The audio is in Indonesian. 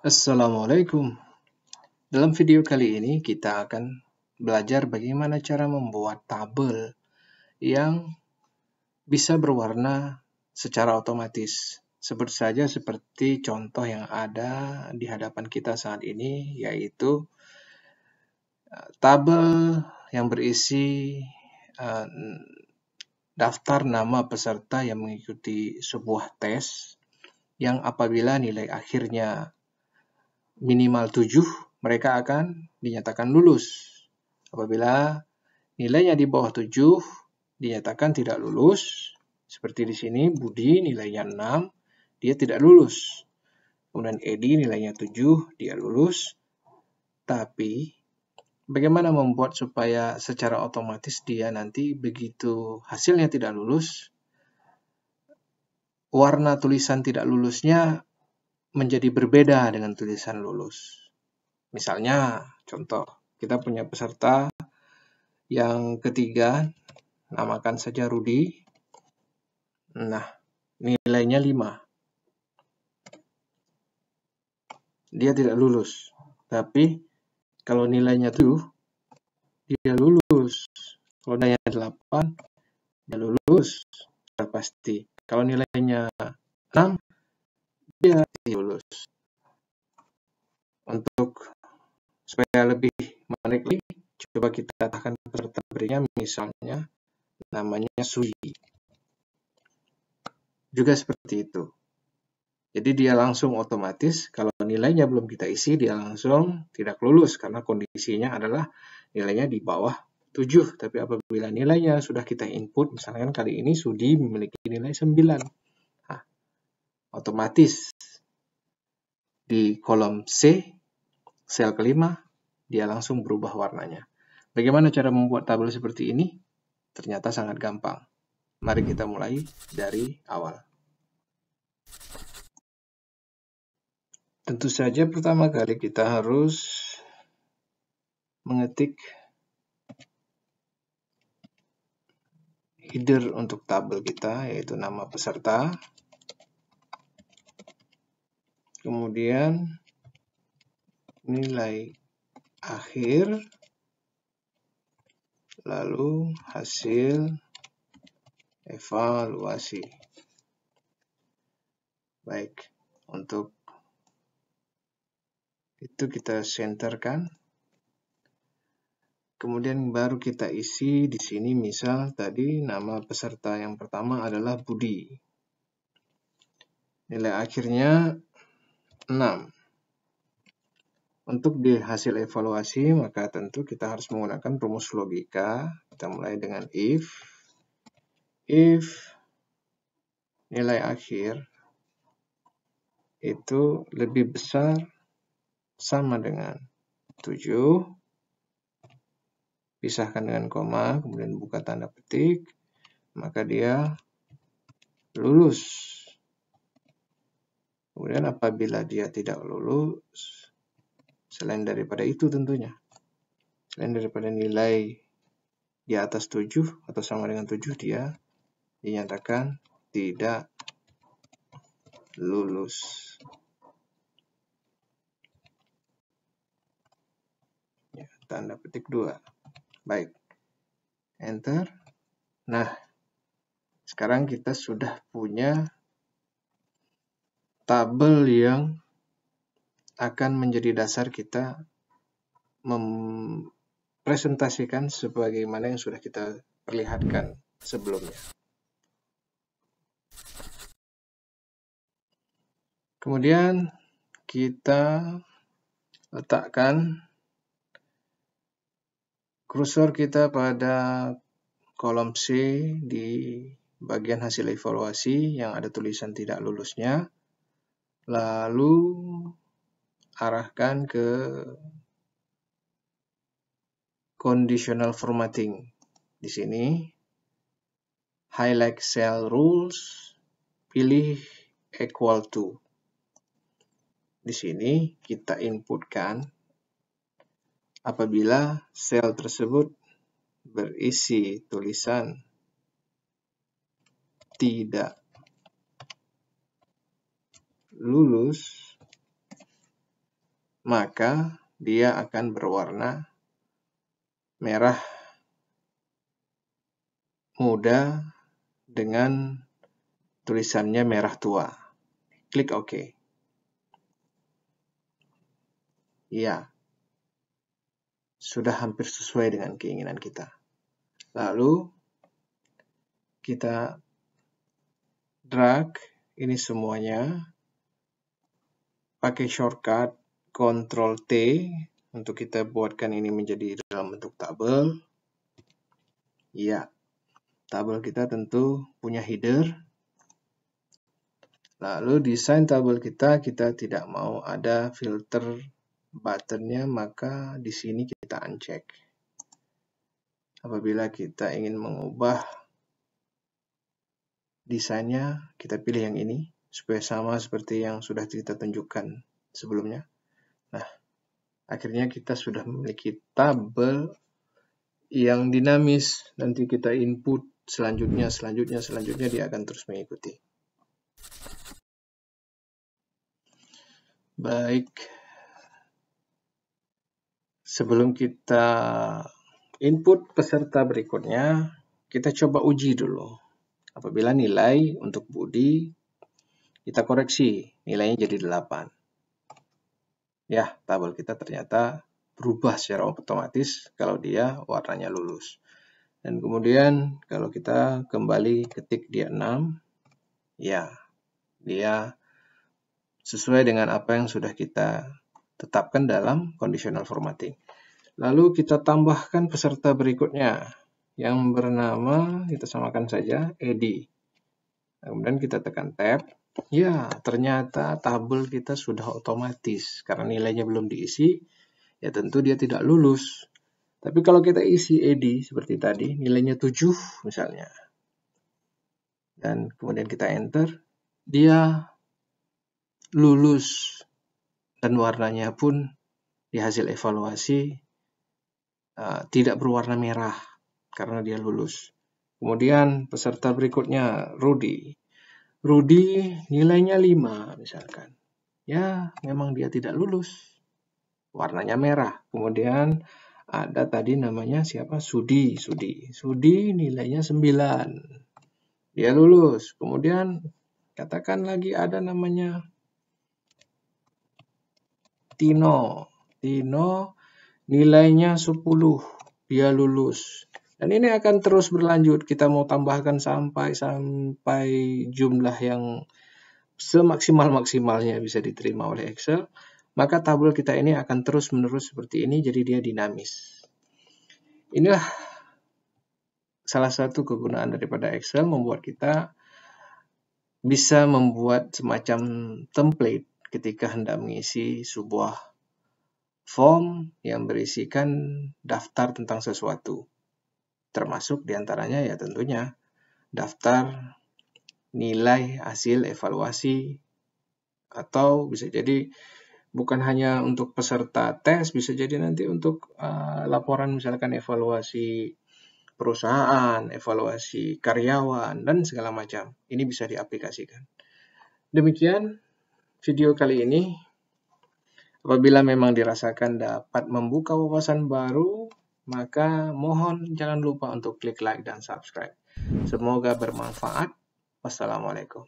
Assalamualaikum. Dalam video kali ini kita akan belajar bagaimana cara membuat tabel yang bisa berwarna secara otomatis. Sebut saja seperti contoh yang ada di hadapan kita saat ini, yaitu tabel yang berisi daftar nama peserta yang mengikuti sebuah tes yang apabila nilai akhirnya minimal 7, mereka akan dinyatakan lulus. Apabila nilainya di bawah 7, dinyatakan tidak lulus. Seperti di sini, Budi nilainya 6, dia tidak lulus. Kemudian Edi nilainya 7, dia lulus. Tapi, bagaimana membuat supaya secara otomatis dia nanti begitu hasilnya tidak lulus, warna tulisan tidak lulusnya menjadi berbeda dengan tulisan lulus. Misalnya, contoh, kita punya peserta yang ketiga, namakan saja Rudi. Nah, nilainya 5. Dia tidak lulus. Tapi, kalau nilainya 7, dia lulus. Kalau nilainya 8, dia lulus. Sudah pasti. Kalau nilainya 6, dia tidak lulus. Untuk supaya lebih menarik lagi, coba kita katakan peserta berikutnya, misalnya namanya Sudi. Juga seperti itu. Jadi dia langsung otomatis, kalau nilainya belum kita isi, dia langsung tidak lulus, karena kondisinya adalah nilainya di bawah 7. Tapi apabila nilainya sudah kita input, misalkan kali ini Sudi memiliki nilai 9. Nah, otomatis di kolom C, sel kelima, dia langsung berubah warnanya. Bagaimana cara membuat tabel seperti ini? Ternyata sangat gampang. Mari kita mulai dari awal. Tentu saja pertama kali kita harus mengetik header untuk tabel kita, yaitu nama peserta. Kemudian nilai akhir, lalu hasil evaluasi. Baik, untuk itu kita senterkan. Kemudian baru kita isi di sini, misal tadi nama peserta yang pertama adalah Budi. Nilai akhirnya 6. Untuk di hasil evaluasi, maka tentu kita harus menggunakan rumus logika. Kita mulai dengan if nilai akhir itu lebih besar sama dengan 7, pisahkan dengan koma, kemudian buka tanda petik, maka dia lulus. Kemudian apabila dia tidak lulus, selain daripada itu tentunya, selain daripada nilai di atas 7 atau sama dengan 7, dia dinyatakan tidak lulus. Ya, tanda petik 2. Baik. Enter. Nah, sekarang kita sudah punya tabel yang akan menjadi dasar kita mempresentasikan sebagaimana yang sudah kita perlihatkan sebelumnya. Kemudian kita letakkan kursor kita pada kolom C di bagian hasil evaluasi yang ada tulisan tidak lulusnya. Lalu arahkan ke conditional formatting. Di sini highlight cell rules, pilih equal to. Di sini kita inputkan apabila sel tersebut berisi tulisan tidak lulus, maka dia akan berwarna merah muda dengan tulisannya merah tua. Klik OK. Ya, sudah hampir sesuai dengan keinginan kita. Lalu kita drag ini semuanya pakai shortcut Ctrl T untuk kita buatkan ini menjadi dalam bentuk tabel. Ya, tabel kita tentu punya header. Lalu desain tabel kita tidak mau ada filter buttonnya, maka di sini kita uncheck. Apabila kita ingin mengubah desainnya, kita pilih yang ini supaya sama seperti yang sudah kita tunjukkan sebelumnya. Nah, akhirnya kita sudah memiliki tabel yang dinamis. Nanti kita input selanjutnya dia akan terus mengikuti. Baik, sebelum kita input peserta berikutnya, kita coba uji dulu. Apabila nilai untuk Budi, kita koreksi, nilainya jadi 8. Ya, tabel kita ternyata berubah secara otomatis kalau dia warnanya lulus. Dan kemudian kalau kita kembali ketik dia 6, ya, dia sesuai dengan apa yang sudah kita tetapkan dalam conditional formatting. Lalu kita tambahkan peserta berikutnya yang bernama, kita samakan saja, Edi. Kemudian kita tekan tab. Ya, ternyata tabel kita sudah otomatis. Karena nilainya belum diisi, ya tentu dia tidak lulus. Tapi kalau kita isi Edi seperti tadi, nilainya 7 misalnya. Dan kemudian kita enter, dia lulus. Dan warnanya pun di hasil evaluasi tidak berwarna merah karena dia lulus. Kemudian peserta berikutnya, Rudy. Rudy nilainya 5 misalkan. Ya, memang dia tidak lulus. Warnanya merah. Kemudian ada tadi namanya siapa? Sudi. Sudi nilainya 9. Dia lulus. Kemudian katakan lagi ada namanya Tino. Tino nilainya 10. Dia lulus. Dan ini akan terus berlanjut. Kita mau tambahkan sampai jumlah yang semaksimal-maksimalnya bisa diterima oleh Excel. Maka tabel kita ini akan terus-menerus seperti ini, jadi dia dinamis. Inilah salah satu kegunaan daripada Excel, membuat kita bisa membuat semacam template ketika hendak mengisi sebuah form yang berisikan daftar tentang sesuatu. Termasuk diantaranya ya tentunya daftar nilai hasil evaluasi, atau bisa jadi bukan hanya untuk peserta tes, bisa jadi nanti untuk laporan misalkan evaluasi perusahaan, evaluasi karyawan, dan segala macam. Ini bisa diaplikasikan. Demikian video kali ini. Apabila memang dirasakan dapat membuka wawasan baru, maka mohon jangan lupa untuk klik like dan subscribe. Semoga bermanfaat. Wassalamualaikum.